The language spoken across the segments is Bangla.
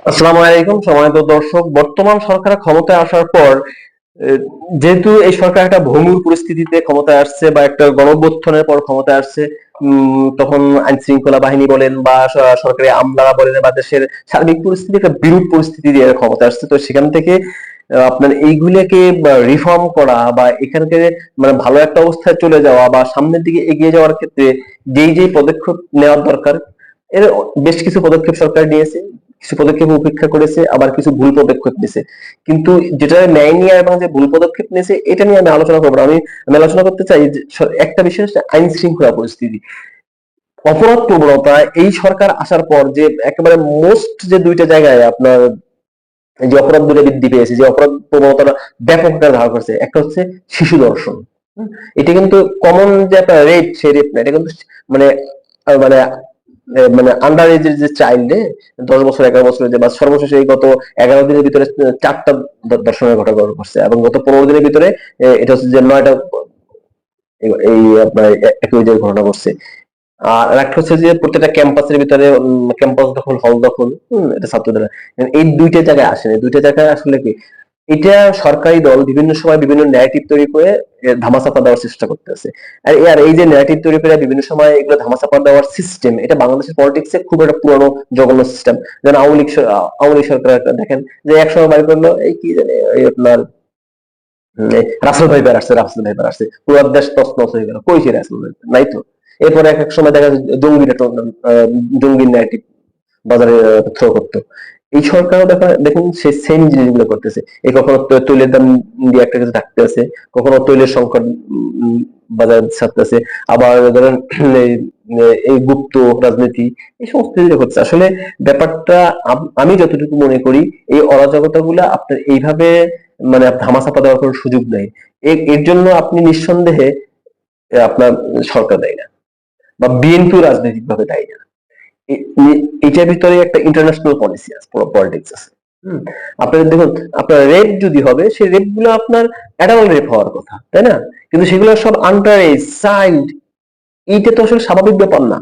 আসসালামু আলাইকুম সম্মানিত দর্শক। বর্তমান সরকার ক্ষমতায় আসার পর আহ, যেহেতু এই সরকার একটা ভঙ্গুর পরিস্থিতিতে ক্ষমতায় আসছে বা একটা গণঅভ্যুত্থানের পর ক্ষমতায় আসছে, তখন আইন শৃঙ্খলা বাহিনী বলেন বা সরকারি আমলারা বলেন বা দেশের সার্বিক পরিস্থিতি একটা বিরূপ পরিস্থিতি দিয়ে ক্ষমতায় আসছে। তো সেখান থেকে আপনার এইগুলোকে রিফর্ম করা বা এখানকে মানে ভালো একটা অবস্থায় চলে যাওয়া বা সামনের দিকে এগিয়ে যাওয়ার ক্ষেত্রে যেই যেই পদক্ষেপ নেওয়ার দরকার, এর বেশ কিছু পদক্ষেপ সরকার নিয়েছে। কিছু পদক্ষেপ উপেক্ষা করেছে, আবার কিছু ভুল পদক্ষেপ নিয়েছে। কিন্তু যেটা নেয়নি এবং যে ভুল পদক্ষেপ নিয়েছে এটা নিয়ে আমি আলোচনা করবো না। আমি আলোচনা করতে চাই যে একটা বিষয় হচ্ছে আইন শৃঙ্খলা পরিস্থিতি, অপরাধ প্রবণতা। এই সরকার আসার পর যে একেবারে মোস্ট যে দুইটা জায়গায় আপনার এই যে অপরাধ দুটো বৃদ্ধি পেয়েছে, যে অপরাধ প্রবণতাটা ব্যাপক আকার ধারণ করছে, একটা হচ্ছে শিশু ধর্ষণ। হুম? এটা কিন্তু কমন যে একটা রেপ, সে রেপ না, এটা কিন্তু মানে মানে মানে আন্ডার এজের যে চাইল্ড, 10 বছর 11 বছরের যে বা সর্বশেষ এই গত 11 দিনের ভিতরে চারটা ধর্ষণের ঘটনা ঘটছে, এবং গত 15 দিনের ভিতরে এটা হচ্ছে যে 9টা এই আপনার একই যে ঘটনা ঘটছে। আর একটা হচ্ছে যে প্রত্যেকটা ক্যাম্পাসের ভিতরে ক্যাম্পাস দখল, হল দখল, এটা ছাত্রদের। এই দুইটা জায়গায় আসে, দুইটা জায়গায় আসলে কি এটা সরকারি দল বিভিন্ন সময় বিভিন্ন ন্যারেটিভ তৈরি করে ধামাচাপা দেওয়ার চেষ্টা করতেছে। আর এই যে ন্যারেটিভ তৈরি করে বিভিন্ন সময় এগুলো ধামাচাপা দেওয়ার সিস্টেম, এটা বাংলাদেশের পলিটিক্সে খুব একটা পুরনো জঘন্য সিস্টেম। যেমন আওয়ামী লীগ সরকার দেখেন যে একসময় বাড়ি করলো এই কি জানে এই আপনার রাসেল ভাইপার আসছে, রাসেল ভাইপার আসছে, পুরো দেশ তছনছ হয়ে গেল, কই সে রাসেল ভাইপার নাই তো। এরপরে এক এক সময় দেখা যায় জঙ্গিরা জঙ্গির ন্যারেটিভ বাজারে থ্রো করতো। এই সরকারও দেখুন সে সেম জিনিসগুলো করতেছে। এই কখনো তৈলের দাম দিয়ে একটা কিছু থাকতে আছে, কখনো তৈলের সংকট বাজারে ছাড়তেছে, আবার ধরেন এই এই গুপ্ত রাজনীতি, এই সমস্ত কিছু করছে। আসলে ব্যাপারটা আমি যতটুকু মনে করি, এই অরাজকতা গুলা আপনার এইভাবে মানে ধামাচাপা দেওয়ার কোনো সুযোগ নেই। এর জন্য আপনি নিঃসন্দেহে আপনার সরকার দায়ী না, বা বিএনপি রাজনৈতিক ভাবে দায়ী না। এটার ভিতরে একটা ইন্টারন্যাশনাল পলিসি আছে, পলিটিক্স আছে। হুম? আপনার দেখুন, আপনার রেপ যদি হবে, সেই রেপ গুলো আপনার অ্যাডাল্ট রেপ হওয়ার কথা, তাই না? কিন্তু সেগুলো সব আন্ডার এজ চাইল্ড। এইটা তো আসলে স্বাভাবিক ব্যাপার না।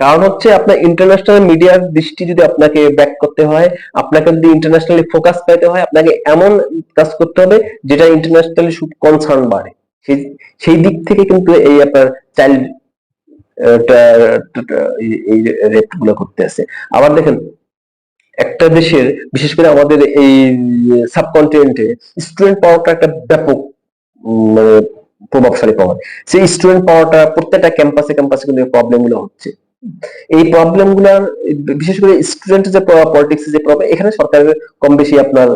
কারণ হচ্ছে আপনার ইন্টারন্যাশনাল মিডিয়ার দৃষ্টি যদি আপনাকে ব্যাক করতে হয়, আপনাকে যদি ইন্টারন্যাশনালি ফোকাস পাইতে হয়, আপনাকে এমন কাজ করতে হবে যেটা ইন্টারন্যাশনালি কনসার্ন বাড়ে। সেই সেই দিক থেকে কিন্তু এই আপনার চাইল্ড এই রেপ গুলো করতে আছে। আবার দেখেন, একটা দেশের বিশেষ করে আমাদের এই সাবকন্টিনেন্টে স্টুডেন্ট পাওয়ারটা একটা ব্যাপক মানে প্রভাবশালী পাওয়ার। সেই স্টুডেন্ট পাওয়ারটা প্রত্যেকটা ক্যাম্পাসে ক্যাম্পাসে কিন্তু প্রবলেম গুলো হচ্ছে। এই প্রবলেম গুলার বিশেষ করে স্টুডেন্ট যে পলিটিক্স যে প্রবলেম, এখানে সরকারের কম বেশি আপনার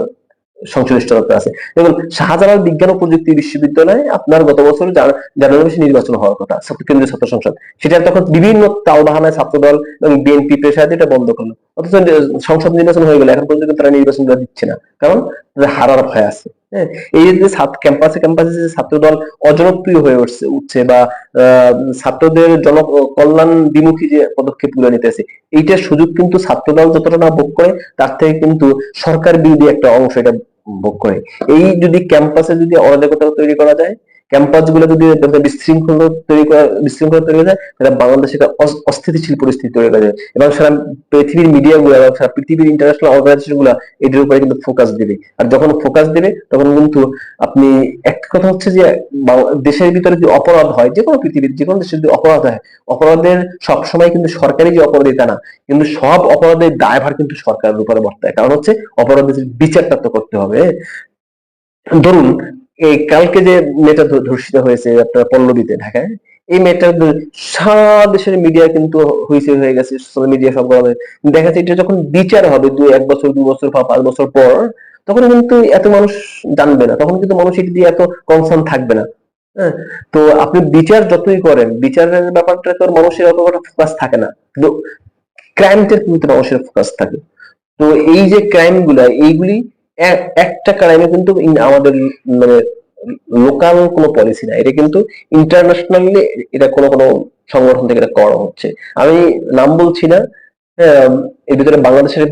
সংশ্লিষ্টতা আছে। দেখুন, শাহজালাল বিজ্ঞান ও প্রযুক্তি বিশ্ববিদ্যালয়ে আপনার গত বছর জানুয়ারি মাসে নির্বাচন হওয়ার কথা, কেন্দ্রীয় ছাত্র সংসদ। সেটা তখন বিভিন্ন তালবাহানায় ছাত্রদল এবং বিএনপি প্রেসার এটা বন্ধ করলো। অথচ সংসদ নির্বাচন হয়ে গেল, এখন পর্যন্ত তারা নির্বাচন দিচ্ছে না, কারণ তাদের হারার ভয় আছে। হ্যাঁ, এই যে ক্যাম্পাসে ক্যাম্পাসে যে ছাত্রদল অজনপ্রিয় হয়ে উঠছে বা ছাত্রদের জন কল্যাণ বিমুখী যে পদক্ষেপ গুলো নিতেছে, এইটার সুযোগ কিন্তু ছাত্রদল যতটা না ভোগ করে, তার থেকে কিন্তু সরকার বিরোধী একটা অংশ এটা ভোগ করে। এই যদি ক্যাম্পাসে যদি অরাজকতা তৈরি করা যায়, ক্যাম্পাস গুলো যদি বিশৃঙ্খলা তৈরি করা যায়, তাহলে বাংলাদেশে একটা অস্থিতিশীল পরিস্থিতি তৈরি করা যায়, এবং সারা পৃথিবীর মিডিয়া গুলো এবং সারা পৃথিবীর ইন্টারন্যাশনাল অর্গানাইজেশন গুলা এটার উপরে কিন্তু ফোকাস দিবে। আর যখন ফোকাস দিবে তখন কিন্তু আপনি, একটা কথা হচ্ছে যে দেশের ভিতরে যদি অপরাধ হয়, যে কোনো পৃথিবীর যে কোনো দেশে যদি অপরাধ হয়, অপরাধের সবসময় কিন্তু সরকারি যে অপরাধী তা না, কিন্তু সব অপরাধের দায়ভার কিন্তু সরকারের উপরে বর্তায়। কারণ হচ্ছে অপরাধের বিচারটা তো করতে হবে। ধরুন, এই কালকে যে মেয়েটা ধর্ষিত হয়েছে আপনার পল্লবীতে, ঢাকায়, এই মেয়েটার সারা দেশের মিডিয়া কিন্তু হইচই হয়ে গেছে, সোশ্যাল মিডিয়া সব গরমে। দেখা যাচ্ছে এটা যখন বিচার হবে 1 বছর 2 বছর বা 5 বছর পর, তখন কিন্তু এত মানুষ জানবে না, তখন কিন্তু মানুষ এটা দিয়ে এত কনসার্ন থাকবে না। হ্যাঁ, তো আপনি বিচার যতই করেন, বিচারের ব্যাপারটা তো মানুষের অতটা ফোকাস থাকে না, কিন্তু ক্রাইমটার কিন্তু মানুষের ফোকাস থাকে। তো এই যে ক্রাইম গুলা, এইগুলি একটা ক্রাইমে কিন্তু আমাদের মানে লোকাল কোনো পলিসি না, এটা কিন্তু ইন্টারন্যাশনালি এটা কোনো কোনো সংগঠন থেকে এটা করা হচ্ছে। আমি নাম বলছি না। এর ভিতরে বাংলাদেশের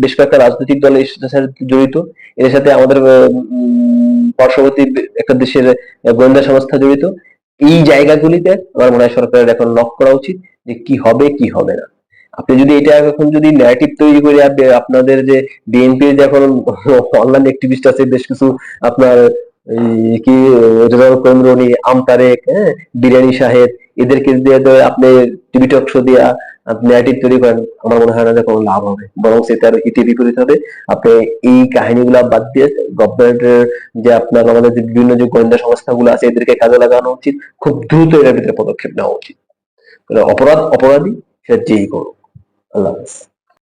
বেশ কয়েকটা রাজনৈতিক দল এর সাথে জড়িত, এর সাথে আমাদের পার্শ্ববর্তী একটা দেশের গোয়েন্দা সংস্থা জড়িত। এই জায়গাগুলিতে আমার মনে হয় সরকারের এখন লক করা উচিত যে কি হবে কি হবে না। আপনি যদি এটা এখন যদি ন্যারেটিভ তৈরি করে আপনাদের যে বিএনপির যে এখন অনলাইন অ্যাক্টিভিস্ট আছে বেশ কিছু, আপনার এই কি রেজাউল করিম রনি, আমতারেক, হ্যাঁ, বিরিয়ানি সাহেব, এদেরকে দিয়ে আপনি টিভি টক শো দিয়া ন্যারেটিভ তৈরি করেন, আমার মনে হয় না যে কোনো লাভ হবে, বরং সেটা আরো হিতে বিপরীত হবে। আপনি এই কাহিনীগুলা বাদ দিয়ে গভর্নমেন্টের যে আপনার আমাদের যে বিভিন্ন যে গোয়েন্দা সংস্থাগুলো আছে এদেরকে কাজে লাগানো উচিত, খুব দ্রুত এটার ভিতরে পদক্ষেপ নেওয়া উচিত। অপরাধী সেটা যেই করুক। আল্লাহ হাফেজ।